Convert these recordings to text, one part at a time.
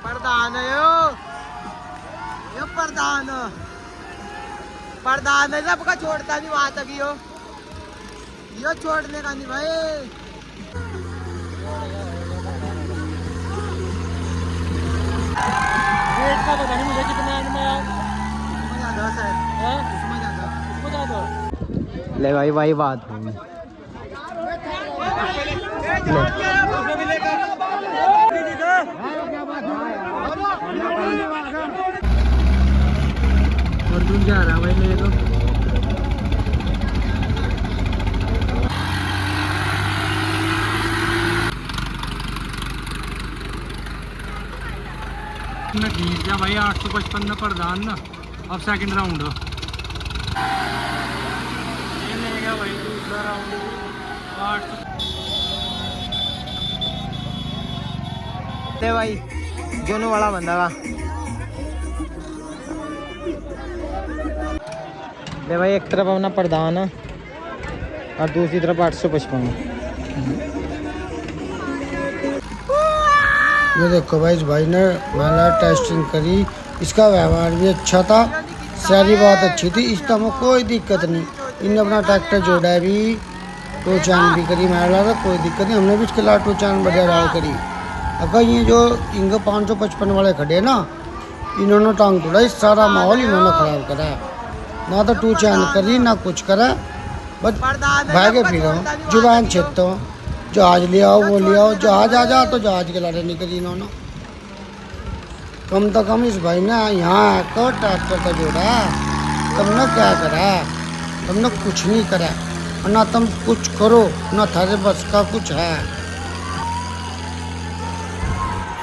प्रधान है यो प्रधान प्रधान है, सबका छोड़ता नहीं वहां तक यो छोड़ने का नहीं भाई। रेट का पता नहीं मुझे कितना एंड में यार, ले भाई वही बात हुई। और दूर जा रहा भाई मेरे को। मैं जीत गया भाई 855 में प्रधान ना। अब सेकंड राउंड ये ले गया भाई दूसरा राउंड 800। भाई दोनों वाला बंदा का ले भाई, एक तरफ अपना प्रधान है और दूसरी तरफ 855। ये देखो भाई, इस भाई ने महिला टेस्टिंग करी, इसका व्यवहार भी अच्छा था, सारी बात अच्छी थी, इस तरह कोई दिक्कत नहीं। इन्हें अपना ट्रैक्टर जोड़ा भी, टोचान भी करी महिला का, कोई दिक्कत नहीं। हमने भी इसके लिए टोचान बढ़िया डाल करी। अगर ये जो इनके 555 वाले खड़े ना, इन्होंने टांग तोड़ा, इस सारा माहौल इन्होंने खराब करा, ना तो टोचान करी ना कुछ करा, बस भागे फिर जुबान छेदता हूँ, जहाज ले आओ वो ले आओ, जहाज आ जा तो जहाज के लारे नहीं करी इन्होंने। कम तो कम इस भाई ने यहाँ आकर ट्रैक्टर का जोड़ा, तुमने क्या करा? तुमने कुछ नहीं करा, और ना तुम कुछ करो, ना थारे बस का कुछ है।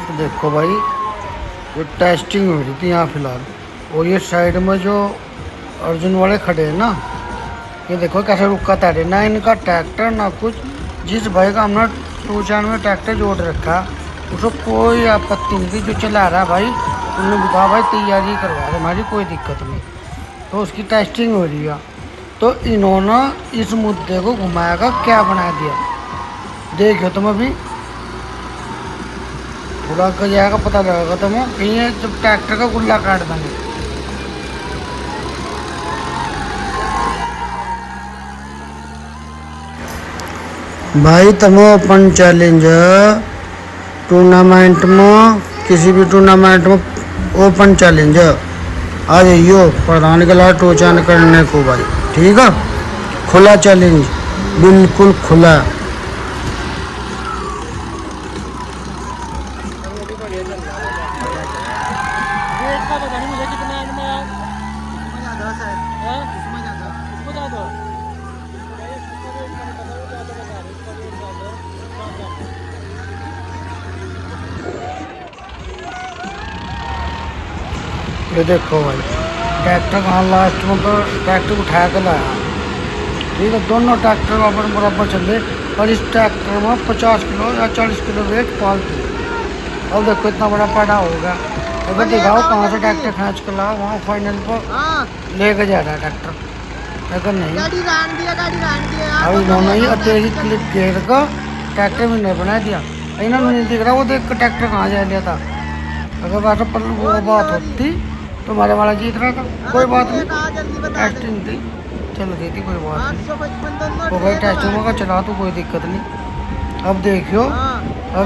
तो देखो भाई, ये टेस्टिंग हो रही थी यहाँ फिलहाल, और ये साइड में जो अर्जुन वाले खड़े हैं ना, ये देखो कैसे रुका तारे, ना इनका ट्रैक्टर ना कुछ। जिस भाई का हमने 291 ट्रैक्टर जोड़ रखा, उसको कोई आपत्ति नहीं थी। जो चला रहा भाई, उन्होंने भी कहा भाई तैयारी करवा दे, हमारी कोई दिक्कत नहीं। तो उसकी टेस्टिंग हो रही है। तो इन्होंने इस मुद्दे को घुमाया का क्या बना दिया, देखो तुम अभी पूरा कर जाएगा, पता लगेगा तुम्हें कहीं ये जब ट्रैक्टर का गुल्ला काट देंगे। भाई तुम ओपन चैलेंज टूर्नामेंट में, किसी भी टूर्नामेंट में ओपन चैलेंज आ जाइयो प्रधान के लाट टोचान करने को भाई, ठीक है? खुला चैलेंज, बिल्कुल खुला। रेट का पता नहीं मुझे कितना एंड में यार, बता दो। ये देखो भाई, ट्रैक्टर कहाँ लास्ट में तो ट्रैक्टर उठा कर लाया, ठीक है? दोनों ट्रैक्टर बराबर चले, और इस ट्रैक्टर में 50 किलो या 40 किलो वेट फालतू। अब देखो इतना बड़ा पैदा होगा, अगर दिखाओ कहाँ से ट्रैक्टर खींच कर लाओ, वहाँ फाइनल पर लेके जा रहा है ट्रैक्टर। अगर नहीं, अब इन्होंने ही अत्यधिक क्लिप घेर कर ट्रैक्टर में नहीं बना दिया। इन्होंने नहीं दिख रहा, वो देख कर ट्रैक्टर कहाँ जा लिया था। अगर बात पर वो बात होती तो हमारे वाला जीत रहा था, कोई बात नहीं, टेस्टिंग थी चल रही थी, कोई बात नहीं। तो भाई टेस्टिंग में का चला तो कोई दिक्कत नहीं। अब देखियो अब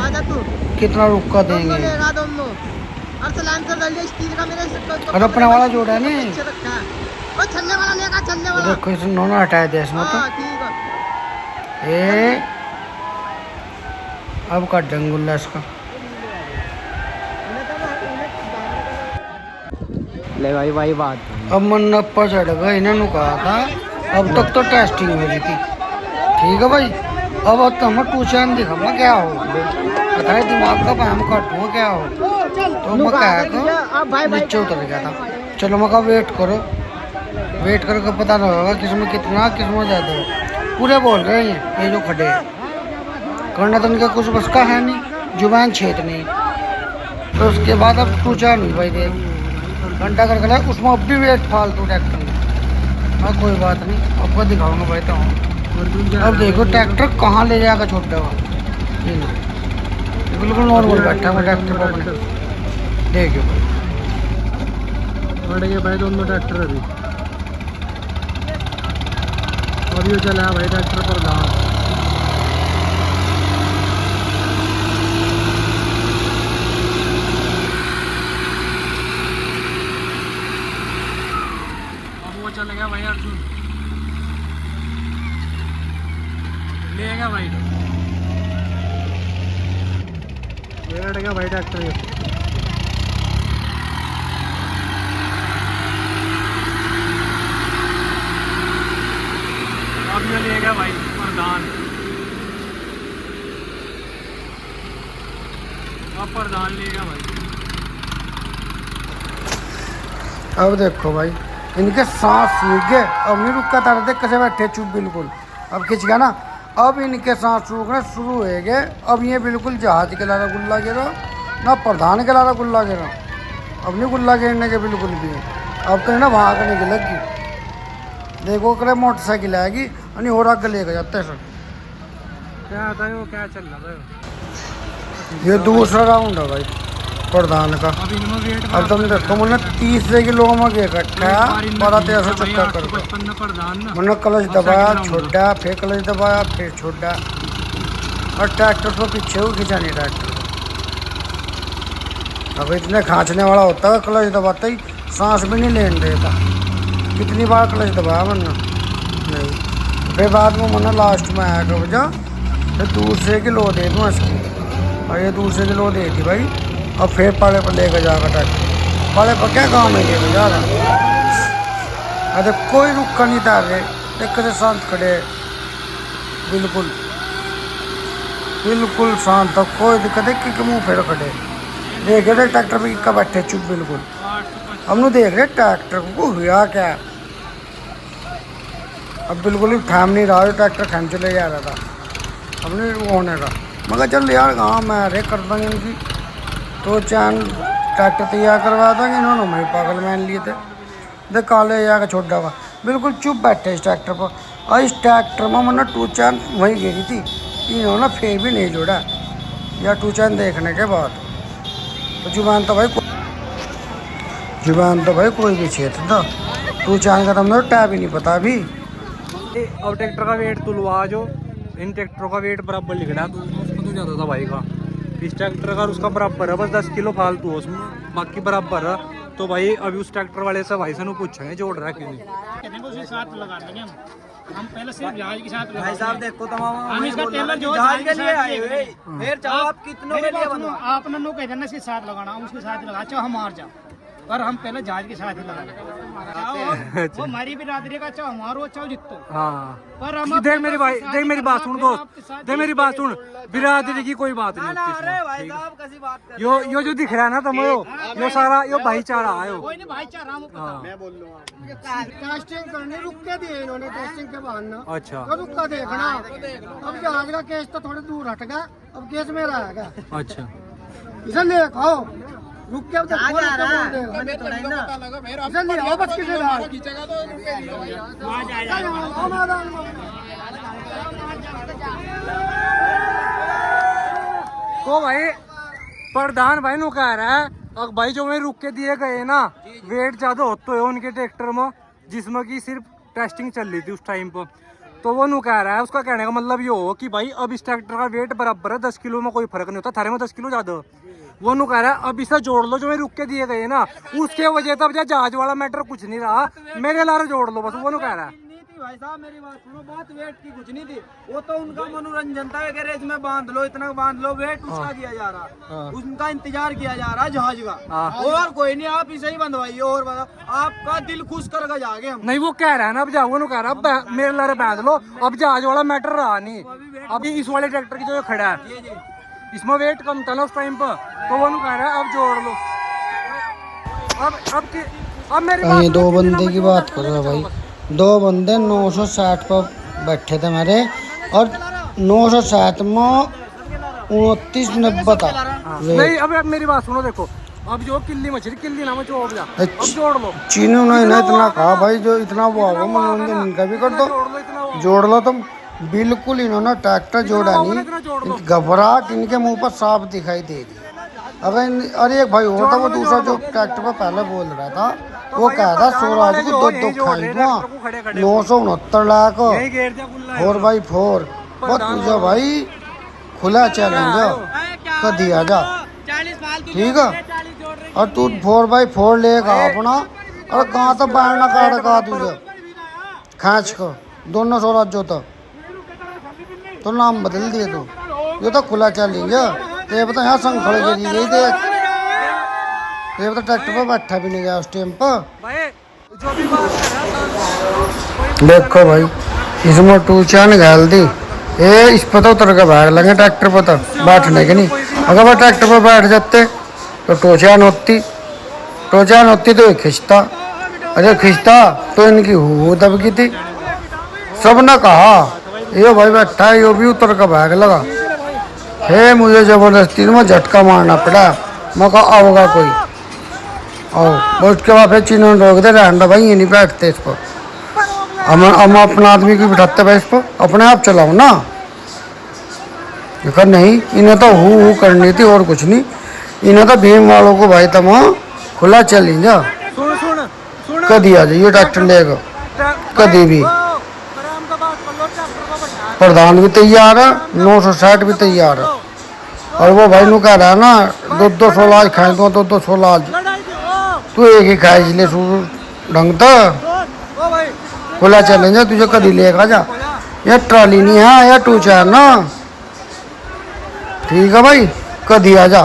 कितना रुका देंगे। और अपना वाला जोड़ा है नहीं, देखो इन्होंने हटाया दिया इसमें तो। अब काट देंगे गुल्ला इसका। ले भाई वही बात। अब मन्नप्पा चढ़ गया, इन्होंने कहा था अब तक तो टेस्टिंग हो रही थी, ठीक है भाई? अब तुम टूचान दिखाऊंगा क्या हो, बताए दिमाग का पैम काटूंगा क्या हो। तो मैं कहा नीचे उतर गया था। चलो मैं कहा वेट करो, वेट करके पता नहीं होगा किसमें कितना किसमें ज़्यादा है। पूरे बोल रहे हैं ये जो खड़े हैं, करना तो इनका कुछ बस का है नहीं, जुबान छेद नहीं। तो उसके बाद अब टूचान हुई भाई, देख घंटा करके लाए, उसमें अब भी वेट फालतू ट्रैक्टर में। हाँ कोई बात नहीं, आपको दिखाऊंगा भाई। तो अब देखो ट्रैक्टर कहाँ ले जाएगा छोटा हुआ, ये बिल्कुल नॉर्मल बैठा है ट्रैक्टर पर अपने। देखिए बढ़ गए भाई दोनों ट्रैक्टर अभी। और ये चला भाई ट्रैक्टर प्रधान। अब वो चल गया भाई अर्जुन, ले गया भाई, बैठ गया भाई ट्रैक्टर ये। अब ये ले गया भाई प्रधान, अब प्रधान ले गया भाई। अब देखो भाई इनके सांस सूख गए, अब नहीं रुका था, देख कैसे बैठे चुप बिल्कुल। अब खिंच गया ना, अब इनके सांस सूखना शुरू हो गए। अब ये बिल्कुल जहाज के लारा गुल्ला गिरा ना, प्रधान के लारा गुल्ला गिरा। अब नहीं गुल्ला गिरने के बिल्कुल भी, अब तो ना वहाँ करने की लगी। देखो करे मोटरसाइकिल आएगी और और आगे लेकर जाते हैं सर। क्या आता है वो, क्या चल रहा है? ये दूसरा राउंड है भाई प्रधान का। अब इनमें वेट अब तुम देखो मैंने 30 किलो में गे रखा है, 1200 चक्कर कर दो। 55 प्रधान ना। मैंने क्लच दबाया छोड़ा, फिर क्लच दबाया फिर छोड़ा, और ट्रैक्टर तो पीछे को खींचा नहीं ट्रैक्टर। अब इतने खांचने वाला होता है क्लच दबाते ही सांस भी नहीं लेने देता। कितनी बार क्लच दबाया मैंने नहीं। फिर बाद में मैंने लास्ट में आया कर वजह फिर दूसरे की लो दे दूँ इसकी, और ये दूसरे की लो दे दी भाई। और फिर पाले पर लेकर जाकर ट्रैक्टर, पाले पर क्या काम है लेकर जा रहा। अरे कोई रुका नहीं था, एक शांत खड़े बिल्कुल बिल्कुल शांत, अब कोई दिक्कत है कि मुँह फेर खड़े। देख रहे ट्रैक्टर पे का बैठे चुप बिल्कुल। हम लोग देख रहे ट्रैक्टर को हुआ क्या, अब बिल्कुल ही थाम नहीं रहा, ट्रैक्टर खींच चले जा रहा था। हमने वो होने का मगर चल यार हाँ मैं अरे कर देंगे इनकी तो चैन ट्रैक्टर तैयार करवाया था कि इन्होंने मेरे पागल मान लिए थे। देख काले जाकर छोटा हुआ बिल्कुल चुप बैठे इस ट्रैक्टर पर, और इस ट्रैक्टर में मैंने टू चैन वहीं गिरी थी, इन्होंने फिर भी नहीं जोड़ा या टू चैन देखने के बाद। तो जुबान तो भाई कोई भी क्षेत्र था, टू चैन का तुमने टैब ही नहीं पता अभी। अब ट्रैक्टर का वेट तुलवा जो, इन ट्रैक्टरों का वेट बराबर लिख रहा है, तो उसमें तो ज़्यादा था भाई का। इस ट्रैक्टर का उसका बराबर है, बस 10 किलो फालतू है उसमें, बाकी बराबर है। तो भाई अभी उस ट्रैक्टर वाले से भाई से पूछेंगे जोड़ रहा है कि नहीं। साथ लगा देंगे हम पहले सिर्फ जहाज के साथ भाई साहब देखो तमाम हम इसका टेलर जो जहाज के लिए आए हुए, फिर चाहो आप कितनों के लिए बनवा। आपने नो कह देना इसके साथ लगाना, हम उसके साथ लगा चाहो हम हार जाओ, पर हम पहले जहाज के साथ ही लगाना। वो हमारी बिरादरी का चाहो हमारो चाहो जितो। हाँ पर हम देख मेरी भाई, देख मेरी बात सुन दोस्त, देख मेरी बात सुन, बिरादरी की कोई बात नहीं होती अरे इसमें, भाई ठीक है? साहब कैसी बात कर यो जो दिख रहा है ना तुम यो सारा यो भाईचारा आयो। कोई नहीं भाईचारा हम पता। मैं बोल लूंगा टेस्टिंग करनी रुक के दिए इन्होंने, टेस्टिंग के बहाने। अच्छा तो रुक का देखना, अब जहाज का केस तो थोड़ी दूर हट गया, अब केस मेरा आ गया। अच्छा इसे देखो रुक के अब तक बोल देगा इसे नहीं आओ बस किसे डाल खींचेगा तो तो भाई प्रधान भाई नु कह रहा है अब भाई जो मैं रुक के दिए गए ना वेट ज्यादा होते है उनके ट्रैक्टर में, जिसमें की सिर्फ टेस्टिंग चल रही थी उस टाइम पर। तो वो नु कह रहा है, उसका कहने का मतलब ये हो कि भाई अब इस ट्रैक्टर का वेट बराबर है, 10 किलो में कोई फर्क नहीं होता, थारे में 10 किलो ज्यादा। वो नु कह रहा है अब इसे जोड़ लो जो मैं रुक के दिए गए ना, उसके वजह तब जहाज वाला मैटर कुछ नहीं रहा, मेरे लारे जोड़ लो बस। वो नु कह रहा है भाई साहब मेरी बात सुनो, बात वेट की कुछ नहीं थी, वो तो उनका मनोरंजन था कि इसमें बांध लो इतना बांध लो, वेट उसका किया जा रहा, उनका इंतजार किया जा रहा है जहाज का, और कोई नहीं। आप इसे ही बंधवाइए और बताओ आपका दिल खुश करके जागे हम। नहीं वो कह रहा है ना अब जाओ, वो कह रहा है मेरे लारे बांध लो, अब जहाज वाला मैटर रहा नहीं। अभी इस वाले ट्रैक्टर की जो खड़ा है इसमें वेट कम था ना उस टाइम पर, तो वो कह रहा है अब जोड़ लो। अब मेरी दो बंदे की बात कर रहा भाई, दो बंदे 960 पर बैठे थे मेरे, और 960 में 2990 था। नहीं अब मेरी बात सुनो, देखो अब जो किल्ली मछली किल्ली ना मचो अब जोड़ लो। चीनू ने इतना कहा भाई जो इतना वो होगा मनोरंजन इनका भी कर दो, जोड़ लो तुम। बिल्कुल इन्होंने ट्रैक्टर जोड़ा नहीं, घबराहट इनके मुंह पर साफ दिखाई दे रही। अरे एक भाई और था, वो दूसरा जो ट्रैक्टर पर पहले बोल रहा था, वो कह रहा स्वराज को दो खाई दूंगा 969 लाख 4x4। वो तुझे भाई खुला चैलेंज कदी आ जा, ठीक है। और तू 4x4 लेगा अपना, और कहाँ तो बैठना काट का तुझे खींच कर दोनों स्वराज जो तो नाम बदल दिए तू। ये तो खुला चैलेंज ये बता, यहाँ संग खड़े गिरी गई देख, ये बता ट्रैक्टर पर बैठा भी नहीं गया उस टाइम पर। देखो भाई इसमें 2 चैन घाल दी, ये इस पर तो उतर के बैठ लगे ट्रैक्टर पर, तो बैठने के नहीं। अगर वो ट्रैक्टर पर बैठ जाते तो टोचान होती तो ये खिंचता, अरे खिंचता तो इनकी हो दब की थी। सब ने कहा ये भाई बैठा है, ये भी उतर का भाग लगा है। मुझे जबरदस्ती में झटका मारना पड़ा, मैं कहा आओगा कोई आओ। उसके बाद फिर चिन्ह रोक दे रहना भाई, ये नहीं बैठते इस पर, हम अपना आदमी की बिठाते भाई, इस पर अपने आप चलाओ ना। लेकिन नहीं, इन्हें तो हु करनी थी और कुछ नहीं। इन्हें तो भीम वालों को भाई तम खुला चैलेंज कदी आ जाइए ट्रैक्टर लेगा कदी भी। प्रधान भी तैयार है, 960 भी तैयार है। और वो भाई नु कह रहा है ना 200 लाज खाए दो, 200 लाज तू एक ही खाए इसलिए ढंग तो खुला चैलेंज है, तुझे कदी लेगा जा। ये ट्रॉली नहीं है, या 2 चैन ना, ठीक है भाई कदी आ जा,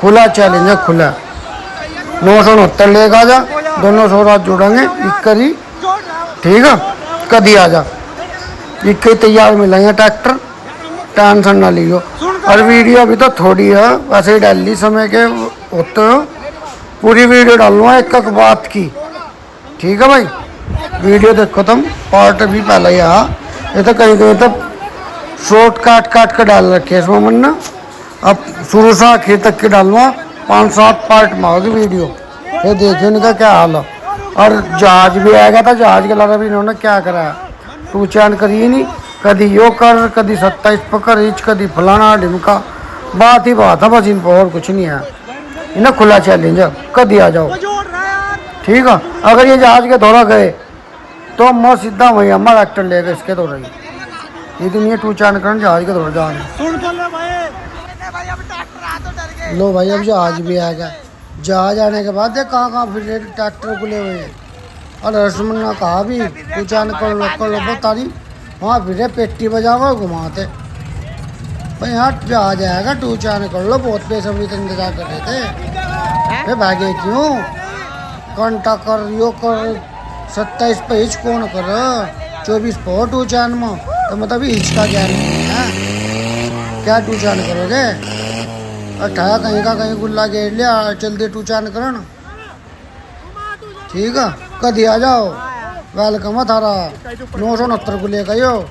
खुला चैलेंज है खुला। 969 लेगा जा, दोनों स्वराज जोड़ेंगे इक्करी, ठीक है कदी आ जा। इक्के तैयार मिलेंगे ट्रैक्टर, टेंशन ना लियो। और वीडियो अभी तो थोड़ी है, वैसे ही डाल ली समय के होते हो, पूरी वीडियो डालूंगा एक एक बात की, ठीक है भाई। वीडियो देखो तुम, पार्ट भी पहले ही आ, ये तो कहीं कहीं तो शॉर्ट काट कर डाल रखे इसमें मन। अब शुरू से आखिर तक के डालूंगा, 5-7 पार्ट में होगी वीडियो, ये देखिए इनका क्या हाल है। और जहाज भी आएगा था, जहाज के अलावा भी इन्होंने क्या करा, 2 चैन करी नहीं, कदी यो कर, कदी 27 पकड़ इच, कदी फलाना ढिमका, बात ही बात है बस, इन पर और कुछ नहीं है। इन्हें खुला चैलेंज है कदी आ जाओ, ठीक है। अगर ये जहाज के दौरा गए तो मैं सीधा वही हमारा ट्रैक्टर लेगा इसके दौरा ही, ये दिन ये 2 चैन कर जहाज के दौरा जाने। लो भाई अब जहाज भी आ गया, जहाज आने के बाद देख कहाँ फिर ट्रैक्टर खुले हुए हैं। और रसमन ने कहा भी 2 चैन कर लो बता नहीं, वहाँ फिर पेटी बजावा घुमाते भाई। यहाँ जहाज आएगा 2 चैन कर लो, बहुत बेसब्री से इंतजार कर रहे थे, फिर भागे क्यों, घंटा कर यो कर 27 पे हिच कौन कर, 24 पे 2 चैन में, तो मतलब हिच का ज्ञान नहीं है क्या 2 चैन करोगे। अठाया कहीं का कहीं गुल्ला घेर लिया, जल्दी 2 चैन करो ना, ठीक है कदी आ जाओ, वेलकम है थारा 969 को लेकर यो।